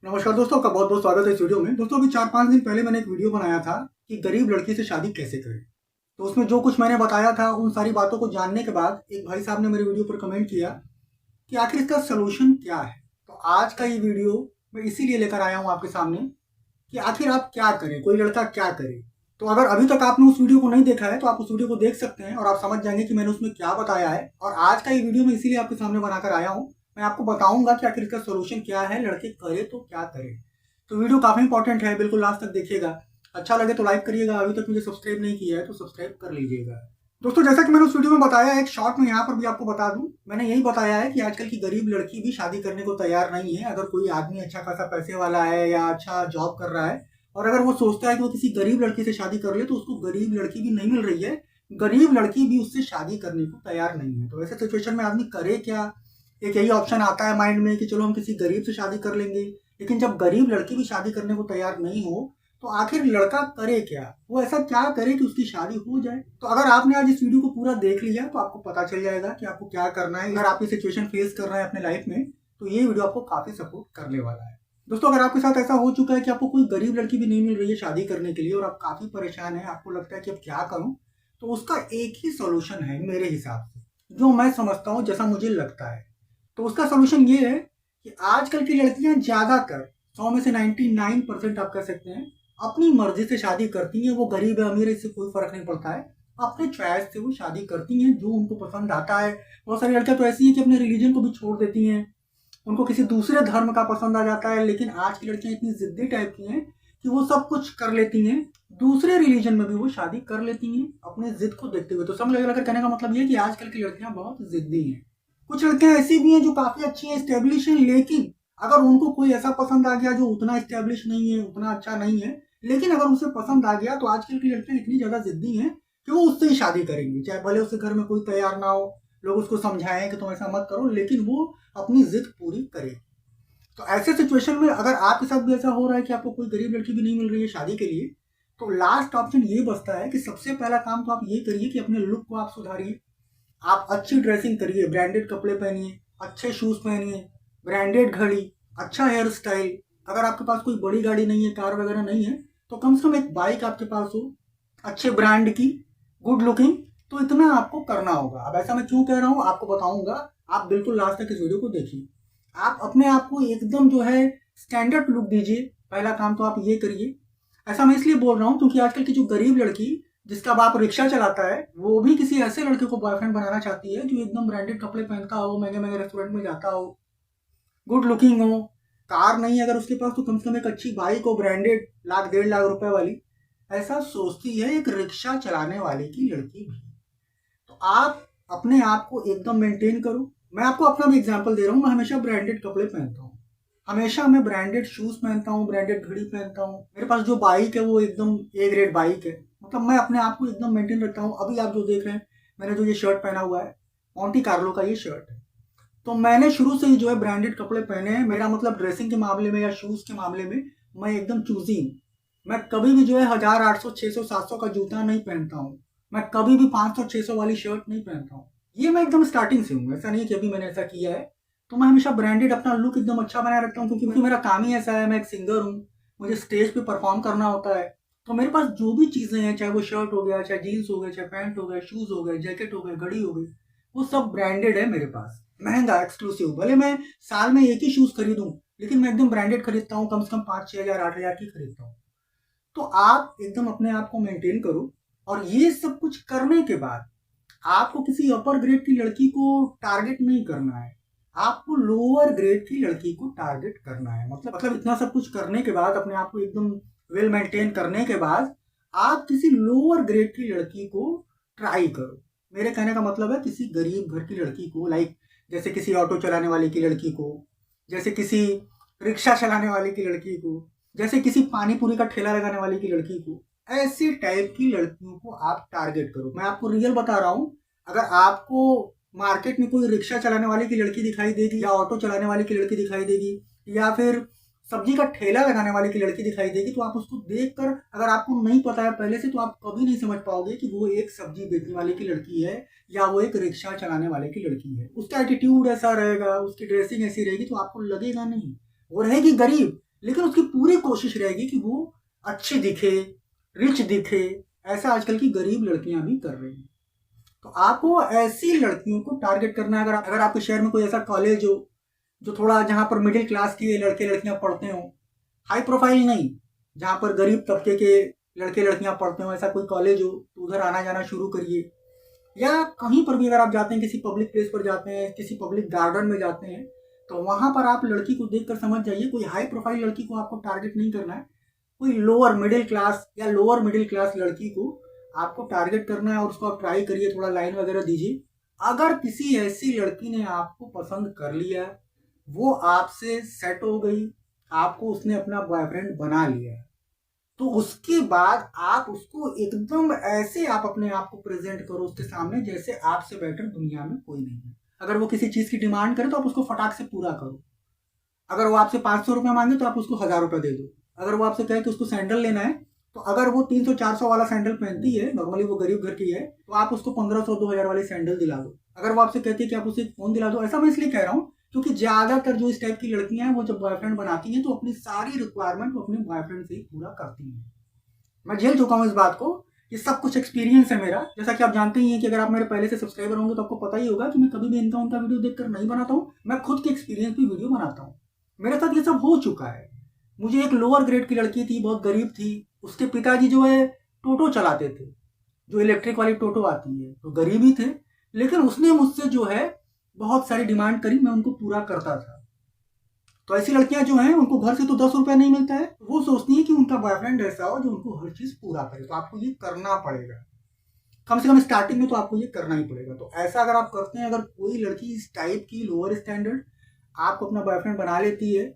नमस्कार दोस्तों, आपका बहुत बहुत स्वागत है इस वीडियो में। दोस्तों अभी 4-5 दिन पहले मैंने एक वीडियो बनाया था कि गरीब लड़की से शादी कैसे करें। तो उसमें जो कुछ मैंने बताया था उन सारी बातों को जानने के बाद एक भाई साहब ने मेरे वीडियो पर कमेंट किया कि आखिर इसका सोल्यूशन क्या है। तो आज का ये वीडियो मैं इसीलिए लेकर आया हूँ आपके सामने कि आखिर आप क्या करें, कोई लड़का क्या करे। तो अगर अभी तक आपने उस वीडियो को नहीं देखा है तो आप उस वीडियो को देख सकते हैं और आप समझ जाएंगे कि मैंने उसमें क्या बताया है। और आज का ये वीडियो मैं इसीलिए आपके सामने बनाकर आया हूँ, मैं आपको बताऊंगा कि आखिर इसका सोल्यूशन क्या है, लड़के करे तो क्या करे। तो वीडियो काफी इंपॉर्टेंट है, बिल्कुल लास्ट तक देखिएगा। अच्छा लगे तो लाइक करिएगा, अभी तक मुझे सब्सक्राइब नहीं किया है तो सब्सक्राइब कर लीजिएगा। दोस्तों जैसा कि मैंने उस वीडियो में बताया, एक शॉर्ट में यहाँ पर भी आपको बता दूं, मैंने यही बताया है कि आजकल की गरीब लड़की भी शादी करने को तैयार नहीं है। अगर कोई आदमी अच्छा खासा पैसे वाला है या अच्छा जॉब कर रहा है और अगर वो सोचता है कि वो किसी गरीब लड़की से शादी कर ले तो उसको गरीब लड़की भी नहीं मिल रही है, गरीब लड़की भी उससे शादी करने को तैयार नहीं है। तो ऐसे सिचुएशन में आदमी करे क्या? एक यही ऑप्शन आता है माइंड में कि चलो हम किसी गरीब से शादी कर लेंगे। लेकिन जब गरीब लड़की भी शादी करने को तैयार नहीं हो तो आखिर लड़का करे क्या, वो ऐसा क्या करे कि उसकी शादी हो जाए। तो अगर आपने आज इस वीडियो को पूरा देख लिया तो आपको पता चल जाएगा कि आपको क्या करना है। अगर आप ये सिचुएशन फेस कर रहे हैं अपने लाइफ में तो ये वीडियो आपको काफी सपोर्ट करने वाला है। दोस्तों अगर आपके साथ ऐसा हो चुका है कि आपको कोई गरीब लड़की भी नहीं मिल रही है शादी करने के लिए और आप काफी परेशान हैं, आपको लगता है कि अब क्या करूं, तो उसका एक ही सोल्यूशन है मेरे हिसाब से, जो मैं समझता हूं, जैसा मुझे लगता है। तो उसका सोल्यूशन ये है कि आजकल की लड़कियां ज्यादातर 100 में से 99% आप कह सकते हैं अपनी मर्जी से शादी करती हैं। वो गरीब है अमीर इससे कोई फर्क नहीं पड़ता है, अपने चॉइस से वो शादी करती हैं जो उनको पसंद आता है। बहुत सारी लड़कियां तो ऐसी हैं कि अपने रिलीजन को भी छोड़ देती हैं, उनको किसी दूसरे धर्म का पसंद आ जाता है। लेकिन आज की लड़कियां इतनी जिद्दी टाइप की हैं कि वो सब कुछ कर लेती हैं, दूसरे रिलीजन में भी वो शादी कर लेती हैं अपने जिद को देखते हुए। तो सब लड़का कहने का मतलब ये है कि आजकल की लड़कियां बहुत जिद्दी हैं। कुछ लड़कियां ऐसी भी हैं जो काफी अच्छी हैं, स्टेब्लिश हैं, लेकिन अगर उनको कोई ऐसा पसंद आ गया जो उतना स्टेब्लिश नहीं है, उतना अच्छा नहीं है, लेकिन अगर उसे पसंद आ गया तो आजकल की लड़कियां इतनी ज्यादा जिद्दी हैं कि वो उससे ही शादी करेंगी, चाहे भले उसके घर में कोई तैयार ना हो, लोग उसको समझाएं कि तुम ऐसा मत करो, लेकिन वो अपनी जिद पूरी करे। तो ऐसे सिचुएशन में अगर आपके साथ भी ऐसा हो रहा है कि आपको कोई गरीब लड़की भी नहीं मिल रही है शादी के लिए, तो लास्ट ऑप्शन ये बचता है कि सबसे पहला काम तो आप ये करिए कि अपने लुक को आप सुधारिए। आप अच्छी ड्रेसिंग करिए, ब्रांडेड कपड़े पहनिए, अच्छे शूज पहनिए, ब्रांडेड घड़ी, अच्छा हेयर स्टाइल। अगर आपके पास कोई बड़ी गाड़ी नहीं है, कार वगैरह नहीं है, तो कम से कम एक बाइक आपके पास हो, अच्छे ब्रांड की, गुड लुकिंग। तो इतना आपको करना होगा। अब ऐसा मैं क्यों कह रहा हूँ आपको बताऊंगा, आप बिल्कुल लास्ट तक इस वीडियो को देखिए। आप अपने आप को एकदम जो है स्टैंडर्ड लुक दीजिए, पहला काम तो आप ये करिए। ऐसा मैं इसलिए बोल रहा हूँ क्योंकि आजकल की जो गरीब लड़की जिसका बाप रिक्शा चलाता है वो भी किसी ऐसे लड़के को बॉयफ्रेंड बनाना चाहती है जो एकदम ब्रांडेड कपड़े पहनता हो, महंगे महंगे रेस्टोरेंट में जाता हो, गुड लुकिंग हो। कार नहीं है अगर उसके पास तो कम से कम एक अच्छी बाइक हो, ब्रांडेड 1,00,000 1,50,000 वाली। ऐसा सोचती है एक रिक्शा चलाने वाले की लड़की भी। तो आप अपने आप को एकदम मेंटेन करो। मैं आपको अपना भी एग्जांपल दे रहा हूँ, मैं हमेशा ब्रांडेड कपड़े पहनता हूँ, हमेशा मैं ब्रांडेड शूज पहनता हूँ, ब्रांडेड घड़ी पहनता हूँ। मेरे पास जो बाइक है वो एकदम ए ग्रेड बाइक है। मतलब मैं अपने आप को एकदम मेंटेन रखता हूँ। अभी आप जो देख रहे हैं, मैंने जो ये शर्ट पहना हुआ है, मोंटी कार्लो का ये शर्ट है। तो मैंने शुरू से ही जो है ब्रांडेड कपड़े पहने हैं। मेरा मतलब ड्रेसिंग के मामले में या शूज के मामले में मैं एकदम चूजी हूँ। मैं कभी भी जो है 1,000 800 600 700 का जूता नहीं पहनता हूँ, मैं कभी भी 500 600 वाली शर्ट नहीं पहनता हूँ। ये मैं एकदम स्टार्टिंग से हूँ, ऐसा नहीं कि अभी मैंने ऐसा किया है। तो मैं हमेशा ब्रांडेड अपना लुक एकदम अच्छा बनाए रखता हूँ क्योंकि मेरा काम ही ऐसा है। मैं एक सिंगर हूँ, मुझे स्टेज पे परफॉर्म करना होता है। तो मेरे पास जो भी चीजें हैं, चाहे वो शर्ट हो गया, चाहे जीन्स हो गया, चाहे पैंट हो गया, शूज हो गए, जैकेट हो गए, घड़ी हो गई, वो सब ब्रांडेड है मेरे पास, महंगा एक्सक्लूसिव। भले मैं साल में एक ही शूज खरीदूं लेकिन मैं एकदम ब्रांडेड खरीदता हूँ, कम से कम 5-6 हज़ार 8 हज़ार की खरीदता हूँ। तो आप एकदम अपने आप को मेंटेन करो। और ये सब कुछ करने के बाद आपको किसी अपर ग्रेड की लड़की को टारगेट नहीं करना है, आपको लोअर ग्रेड की लड़की को टारगेट करना है। मतलब इतना सब कुछ करने के बाद, अपने आप को एकदम वेल मेंटेन करने के बाद, आप किसी लोअर ग्रेड की लड़की को ट्राई करो। मेरे कहने का मतलब है किसी गरीब घर की लड़की को, लाइक जैसे किसी ऑटो चलाने वाले की लड़की को, जैसे किसी रिक्शा चलाने वाले की लड़की को, जैसे किसी पानी पूरी का ठेला लगाने वाले की लड़की को, ऐसे टाइप की लड़कियों को आप टारगेट करो। मैं आपको रियल बता रहा हूँ, अगर आपको मार्केट में कोई रिक्शा चलाने वाले की लड़की दिखाई देगी या ऑटो चलाने वाले की लड़की दिखाई देगी या फिर सब्जी का ठेला लगाने वाले की लड़की दिखाई देगी, तो आप उसको देखकर, अगर आपको नहीं पता है पहले से, तो आप कभी नहीं समझ पाओगे कि वो एक सब्जी बेचने वाले की लड़की है या वो एक रिक्शा चलाने वाले की लड़की है। उसका एटीट्यूड ऐसा रहेगा, उसकी ड्रेसिंग ऐसी रहेगी, तो आपको लगेगा नहीं। वो रहेगी गरीब लेकिन उसकी पूरी कोशिश रहेगी कि वो अच्छी दिखे, रिच दिखे। ऐसा आजकल की गरीब लड़कियां भी कर रही हैं। तो आपको ऐसी लड़कियों को टारगेट करना है। अगर आपके शहर में कोई ऐसा कॉलेज हो जो थोड़ा जहाँ पर मिडिल क्लास के लड़के लड़कियां पढ़ते हो, हाई प्रोफाइल नहीं, जहाँ पर गरीब तबके के लड़के लड़कियां पढ़ते हो, ऐसा कोई कॉलेज हो तो उधर आना जाना शुरू करिए। या कहीं पर भी अगर आप जाते हैं, किसी पब्लिक प्लेस पर जाते हैं, किसी पब्लिक गार्डन में जाते हैं, तो वहां पर आप लड़की को देखकर समझ जाइए कोई हाई प्रोफाइल लड़की को आपको टारगेट नहीं करना है। कोई लोअर मिडिल क्लास या लोअर मिडिल क्लास लड़की को आपको टारगेट करना है और उसको आप ट्राई करिए, थोड़ा लाइन वगैरह दीजिए। अगर किसी ऐसी लड़की ने आपको पसंद कर लिया, वो आपसे सेट हो गई, आपको उसने अपना बॉयफ्रेंड बना लिया, तो उसके बाद आप उसको एकदम ऐसे आप अपने आप को प्रेजेंट करो उसके सामने जैसे आपसे बेटर दुनिया में कोई नहीं है। अगर वो किसी चीज की डिमांड करे तो आप उसको फटाक से पूरा करो। अगर वो आपसे 500 रुपये मांगे तो आप उसको 1000 रुपये दे दो। अगर वो आपसे कहे कि उसको सैंडल लेना है, तो अगर वो 300-400 वाला सैंडल पहनती है, नॉर्मली वो गरीब घर की है, तो आप उसको 1500-2000 वाली सैंडल दिला दो। अगर वो आपसे कहती है कि आप उसे फोन दिला दो, ऐसा मैं इसलिए कह रहा हूँ क्योंकि ज्यादातर जो इस टाइप की लड़कियां हैं वो जब बॉयफ्रेंड बनाती हैं तो अपनी सारी रिक्वायरमेंट वो अपने बॉयफ्रेंड से ही पूरा करती हैं। मैं झेल चुका हूँ इस बात को, ये सब कुछ एक्सपीरियंस है मेरा। जैसा कि आप जानते ही हैं कि अगर आप मेरे पहले से सब्सक्राइबर होंगे तो आपको पता ही होगा कि मैं कभी भी इनका उनका वीडियो देखकर नहीं बनाता हूँ, मैं खुद के एक्सपीरियंस भी वीडियो बनाता हूँ। मेरे साथ ये सब हो चुका है। मुझे एक लोअर ग्रेड की लड़की थी, बहुत गरीब थी, उसके पिताजी जो है टोटो चलाते थे, जो इलेक्ट्रिक वाली टोटो आती है, तो गरीब ही थे, लेकिन उसने मुझसे जो है बहुत सारी डिमांड करी, मैं उनको पूरा करता था। तो ऐसी लड़कियां जो हैं उनको घर से तो 10 रुपया नहीं मिलता है, वो सोचती हैं कि उनका बॉयफ्रेंड ऐसा हो जो उनको हर चीज पूरा करे। तो आपको ये करना पड़ेगा, कम से कम स्टार्टिंग में तो आपको ये करना ही पड़ेगा। तो ऐसा अगर आप करते हैं, अगर कोई लड़की इस टाइप की लोअर स्टैंडर्ड आपको अपना बॉयफ्रेंड बना लेती है,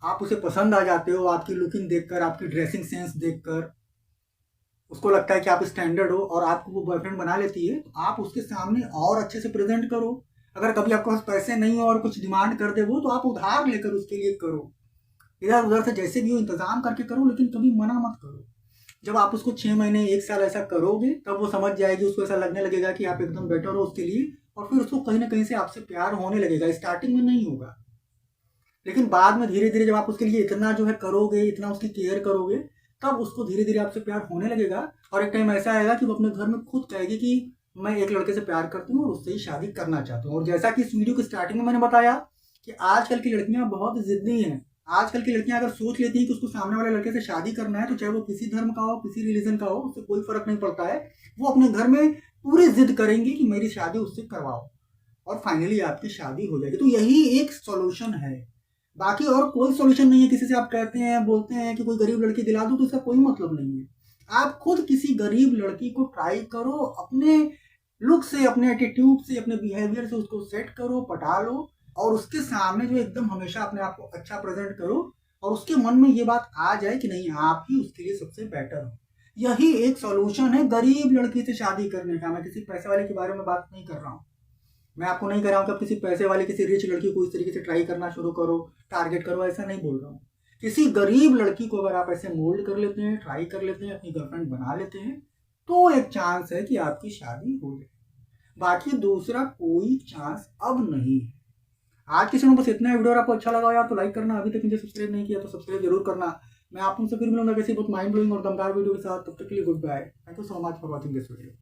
आप उसे पसंद आ जाते हो, आपकी लुकिंग देखकर, आपकी ड्रेसिंग सेंस देखकर उसको लगता है कि आप स्टैंडर्ड हो और आपको वो बॉयफ्रेंड बना लेती है, तो आप उसके सामने और अच्छे से प्रेजेंट करो। अगर कभी आपके पास पैसे नहीं हो और कुछ डिमांड कर दे वो, तो आप उधार लेकर उसके लिए करो, इधर उधर से जैसे भी हो इंतजाम करके करो, लेकिन कभी मना मत करो। जब आप उसको 6 महीने 1 साल ऐसा करोगे तब वो समझ जाएगी, उसको ऐसा लगने लगेगा कि आप एकदम बेटर हो उसके लिए, और फिर उसको कहीं ना कहीं से आपसे प्यार होने लगेगा। स्टार्टिंग में नहीं होगा, लेकिन बाद में धीरे धीरे जब आप उसके लिए इतना जो है करोगे, इतना उसकी केयर करोगे, तब उसको धीरे धीरे आपसे प्यार होने लगेगा। और एक टाइम ऐसा आएगा कि वो अपने घर में खुद कहेगी कि मैं एक लड़के से प्यार करती हूँ और उससे ही शादी करना चाहती हूँ। और जैसा कि इस वीडियो की स्टार्टिंग में मैंने बताया कि आजकल की लड़कियां बहुत जिद्दी हैं। आजकल की लड़कियां अगर सोच लेती हैं कि उसको सामने वाले लड़के से शादी करना है, तो चाहे वो किसी धर्म का हो, किसी रिलीजन का हो, उससे कोई फर्क नहीं पड़ता है, वो अपने घर में पूरी जिद करेंगी कि मेरी शादी उससे करवाओ, और फाइनली आपकी शादी हो जाएगी। तो यही एक सॉल्यूशन है, बाकी और कोई सॉल्यूशन नहीं है। किसी से आप कहते हैं, बोलते हैं कि कोई गरीब लड़की दिला दो, तो इसका कोई मतलब नहीं है। आप खुद किसी गरीब लड़की को ट्राई करो, अपने लुक से, अपने एटीट्यूड से, अपने बिहेवियर से उसको सेट करो, पटा लो, और उसके सामने जो एकदम हमेशा अपने आप को अच्छा प्रेजेंट करो, और उसके मन में ये बात आ जाए कि नहीं, आप ही उसके लिए सबसे बेटर हो। यही एक सॉल्यूशन है गरीब लड़की से शादी करने का। मैं किसी पैसे वाले के बारे में बात नहीं कर रहा हूँ। मैं आपको नहीं कह रहा हूँ कि आप किसी पैसे वाले, किसी रिच लड़की को इस तरीके से ट्राई करना शुरू करो, टारगेट करो, ऐसा नहीं बोल रहा हूँ। किसी गरीब लड़की को अगर आप ऐसे मोल्ड कर लेते हैं, ट्राई कर लेते हैं, अपनी गर्लफ्रेंड बना लेते हैं, तो एक चांस है कि आपकी शादी हो जाए। बाकी दूसरा कोई चांस अब नहीं है। आज के समय बस इतना है। वीडियो अगर आपको अच्छा लगा यार तो लाइक करना, अभी तक मुझे सब्सक्राइब नहीं किया तो सब्सक्राइब जरूर करना। मैं आप उनसे फिर मिलूंगा किसी बहुत माइंड ब्लोइंग और दमदार वीडियो के साथ। तब तक के लिए good bye. Thank you so much for watching this video.